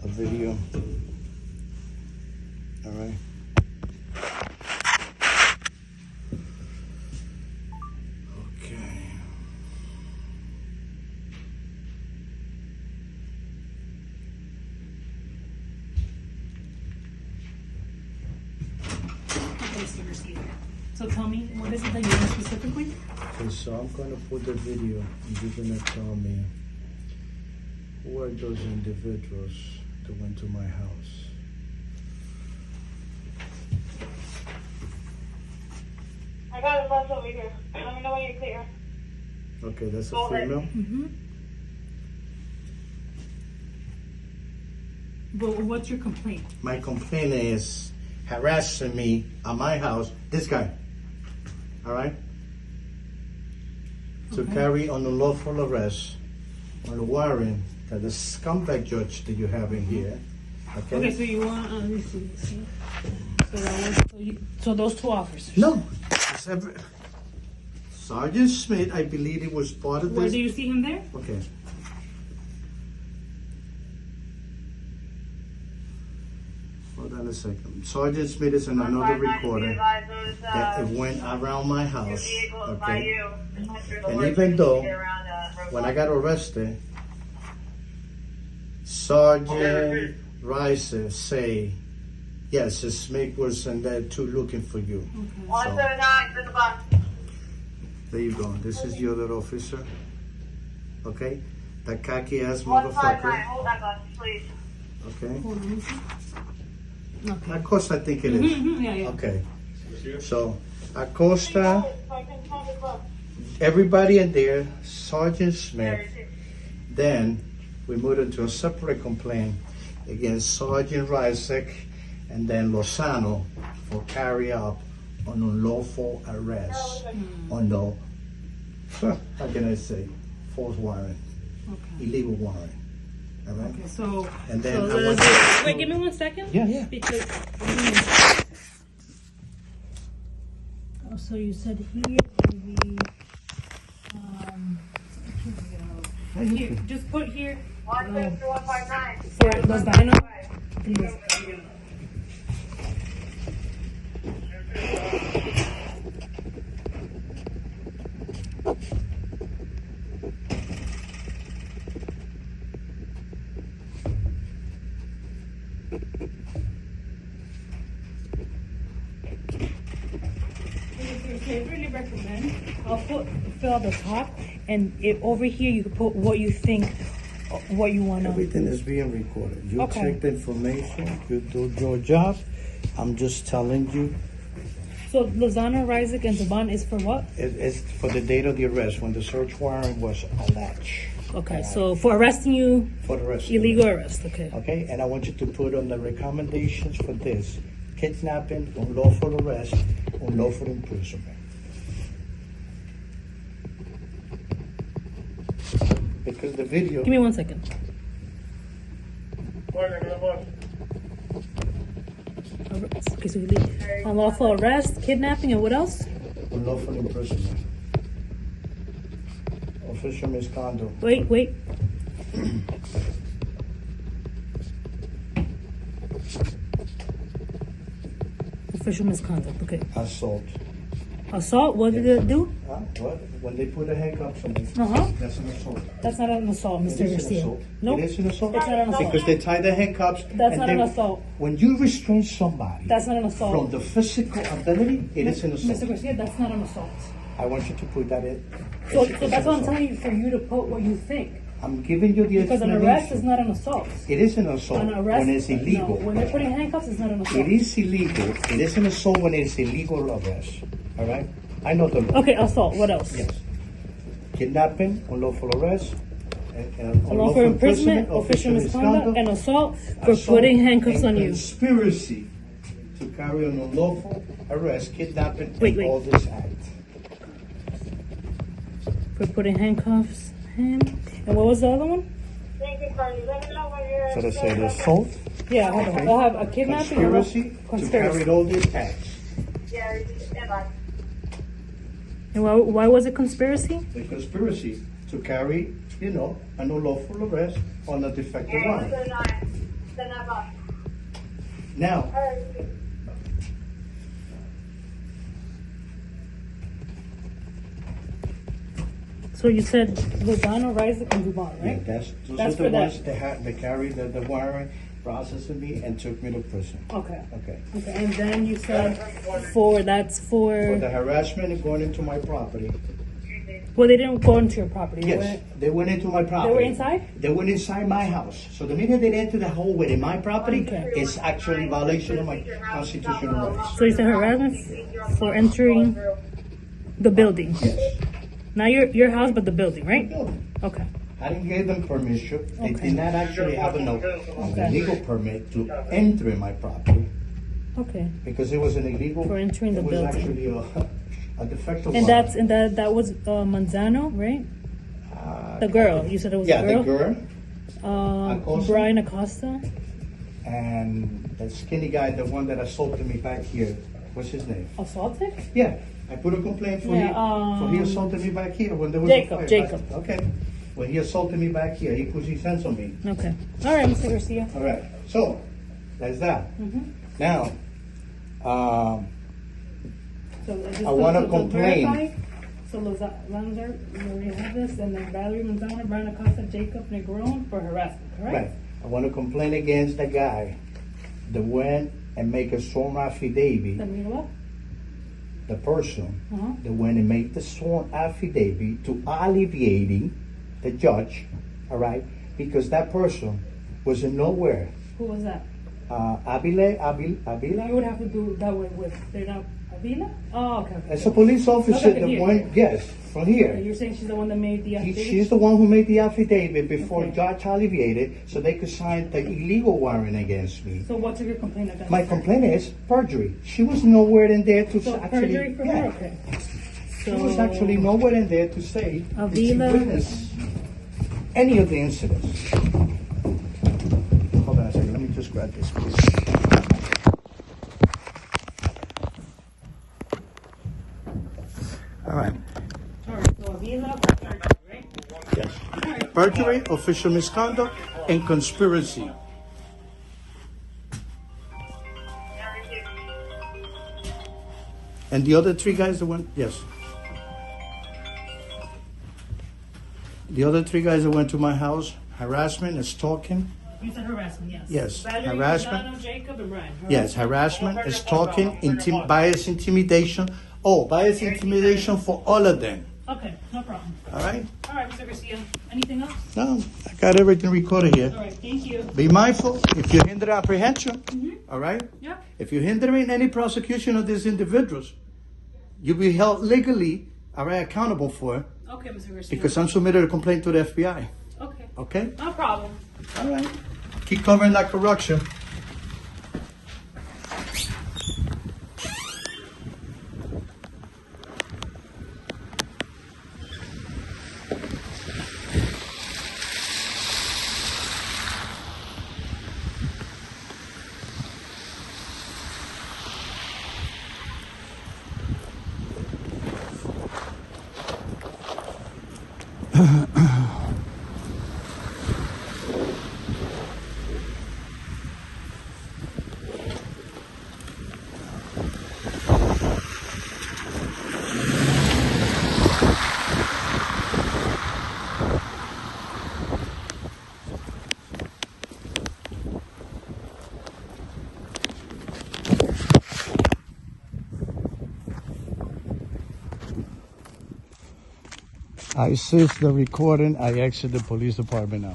a video. All right. So tell me, what is it that you want specifically? Okay, so I'm going to put the video and you're going to tell me who are those individuals that went to my house. I got a bus over here. Let me know when you're clear. Okay, that's a female? Mm-hmm. But what's your complaint? My complaint is harassing me at my house, this guy. All right? To carry on a lawful arrest on a warrant that the scumbag judge that you have in here. Okay? Okay, so you want, let me see. So, so those two officers? No. It's Sergeant Smith, I believe it was part of Where this. do you see him there? Okay. Hold on a second. Sergeant Smith is in another recorder that it went around my house. Okay. And even though when I got arrested, Sergeant Rice say, yes, Smith was in there too looking for you. Okay. So, 179 to the bus. there you go. This is the other officer. Okay? That khaki ass motherfucker. 159, hold that bus, please. Okay? Hold on. Okay. Acosta, I think it is. Yeah. Okay. So, Acosta, everybody in there, Sergeant Smith. Then we moved into a separate complaint against Sergeant Rysick and then Lozano for carry out on unlawful arrest on the, how can I say, false warrant, illegal warrant. All right. Okay, so, And then wait, give me 1 second. Yeah. Because, so you said here, maybe, here, just put here, 159. for Lozano. I really recommend. I'll fill out the top, and over here you can put what you think, what you want to. Everything is being recorded. You Okay. check the information, you do your job. I'm just telling you, So Lozano, Rysick, and Zaban is for what? it's for the date of the arrest, when the search warrant was alleged. Okay, so for arresting you, For the rest. illegal arrest. Okay. Okay, and I want you to put on the recommendations for this: kidnapping, unlawful arrest, unlawful imprisonment. Because the video. Give me 1 second. Okay, so we leave. Unlawful arrest, kidnapping, and what else? Unlawful imprisonment. Official misconduct. Wait. Official misconduct. Okay. Assault. Assault. What did it do? What? When they put the handcuffs on me, Uh-huh. that's an assault. That's not an assault, It Mr. is an Garcia. assault. Nope. It is an assault. It's not an assault. Because they tie the handcuffs. That's and not an assault. When you restrain somebody That's not an assault. from the physical ability, it is an assault. Mr. Garcia, that's not an assault. I want you to put that in. So It's that's an what I'm assault. telling you, for you to put what you think. I'm giving you the Because an explanation. arrest is not an assault. It is an assault An arrest, when it's illegal. No, when they're putting handcuffs, it's not an assault. It is illegal. It is an assault when it is illegal arrest. All right? I know the law. Okay, assault. What else? Yes. Kidnapping, unlawful arrest, Unlawful imprisonment, official misconduct, and assault for assault, putting handcuffs and on you. conspiracy to carry on unlawful arrest, kidnapping, Wait. and all this act. For putting handcuffs. And what was the other one? Thank you, Carly. Let me know when you're. So they say the assault, Yeah, hold on. I'll have a kidnapping. conspiracy to carry all these acts. Yeah, stand by. And why was it conspiracy? The conspiracy to carry, an unlawful arrest on a defective Yeah, warrant. 179. Then I bought. Now, Alright. So you said Lozano, Rizik, and Duval, yeah, right? those That's are for the that. ones that carried the warrant, processed me, and took me to prison. Okay. Okay. Okay, and then you said that's For the harassment and going into my property. well, they didn't go into your property. They Yes, they went into my property. They were inside? They went inside my house. So the minute they entered the hallway in my property, Okay. it's actually violation of my constitutional rights. So you said harassment for entering the building. Yes. Not your house, but the building, right? Okay. I didn't give them permission. They Okay. did not actually have a Okay. legal permit to enter in my property Okay. because it was an illegal. For entering the it was building. actually a defective. And warrant. that was Manzano, right? Uh, The girl. You said it was yeah, a girl. the girl Acosta. Brian Acosta. and the skinny guy, the one that assaulted me back here. What's his name? Assaulted? Yeah, I put a complaint for he assaulted me back here when there was Jacob, a fire. Jacob. Okay. When he assaulted me back here, he puts his hands on me. Okay. All right, Mr. Garcia. All right. So that's that. Mm-hmm. Now, So I wanna complain. verify. So Lozano, we already have this, and then Valerie Manzano, Brian Acosta, Jacob Negron for harassment, correct? right. I want to complain against the guy that went and make a sworn affidavit. Then you what? The person Uh-huh. that went and made the sworn affidavit to alleviating the judge. All right, because that person was in nowhere. Who was that? Avila. You would have to do that with they're not Avila? Oh, okay. As a police officer Okay, that here. went, yes, from Okay, here. you're saying she's the one that made the affidavit? She's the one who made the affidavit before Okay. Judge alleviated so they could sign the illegal warrant against me. So what's your complaint against My her? complaint is perjury. She was nowhere in there to So actually. perjury for her? Okay. She was actually nowhere in there to say that she Avila. witnessed any of the incidents. Hold on a second. Let me just grab this, please. All right. All right, so Avila for perjury, right? Yes. Perjury, official misconduct, and conspiracy. And the other three guys that went, yes. The other three guys that went to my house, harassment and stalking. You said harassment, yes. Yes, Valerie, harassment. Manzano, Jacob, and Brian. Yes, harassment, stalking, bias intimidation. Oh, bias intimidation for all of them. Okay, no problem. All right? All right, Mr. Garcia. Anything else? No, I got everything recorded here. All right, thank you. Be mindful if you hinder apprehension, all right? Yeah. If you hinder in any prosecution of these individuals, you'll be held legally, all right, accountable for it Okay, Mr. Garcia. because I'm submitted a complaint to the FBI. Okay. Okay? No problem. All right. Keep covering that corruption. I cease the recording. I exit the police department now.